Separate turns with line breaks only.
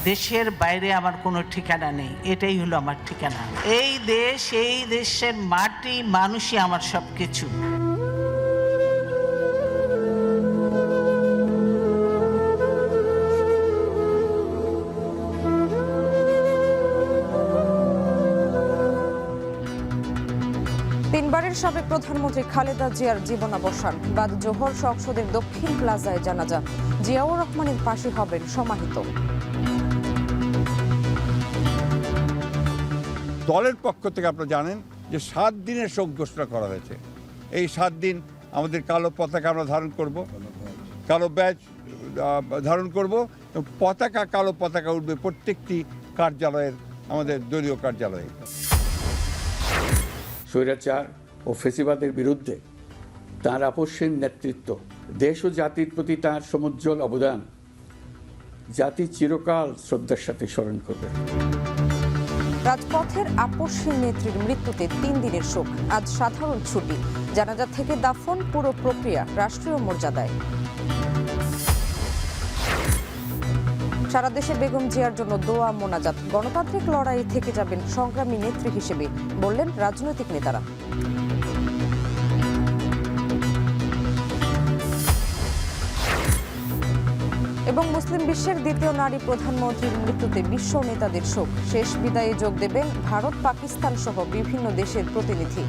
দেশের বাইরে আমার কোনো ঠিকানা নেই, এটাই হলো আমার ঠিকানা। এই দেশ, এই দেশের মাটি, মানুষই আমার সবকিছু।
তিনবারের সাবেক প্রধানমন্ত্রী খালেদা জিয়ার জীবনাবসান, বাদ জোহর সংসদের দক্ষিণ প্লাজায় জানাজা। জিয়াউর রহমানের পাশে হবেন সমাহিত।
দলের পক্ষ থেকে আপনারা জানেন যে 7 দিনের শোক ঘোষণা করা হয়েছে। এই 7 দিন আমাদের কালো পতাকা আমরা ধারণ করব, কালো ব্যাজ ধারণ করব, পতাকা কালো পতাকা উঠবে প্রত্যেকটি কার্যালয়ের, আমাদের দলীয় কার্যালয়ে।
স্বৈরাচার ও ফেসিবাদের বিরুদ্ধে তাঁর আপসহীন নেতৃত্ব, দেশ ও জাতির প্রতি তাঁর সমুজ্জ্বল অবদান জাতি চিরকাল শ্রদ্ধার সাথে স্মরণ করবে।
রাজপথের আপসহীন নেত্রীর মৃত্যুতে 3 দিনের শোক। আজ সাধারণ ছুটি, জানাজা থেকে দাফন, পুরো প্রক্রিয়া রাষ্ট্রীয় মর্যাদায়। সারা দেশে বেগম জিয়ার জন্য দোয়া মোনাজাত। গণতান্ত্রিক লড়াই থেকে যাবেন সংগ্রামী নেত্রী হিসেবে, বললেন রাজনৈতিক নেতারা। এবং মুসলিম বিশ্বের দ্বিতীয় নারী প্রধানমন্ত্রীর মৃত্যুতে বিশ্ব নেতাদের শোক। শেষ বিদায়ে যোগ দেবেন ভারত, পাকিস্তান সহ বিভিন্ন দেশের প্রতিনিধি।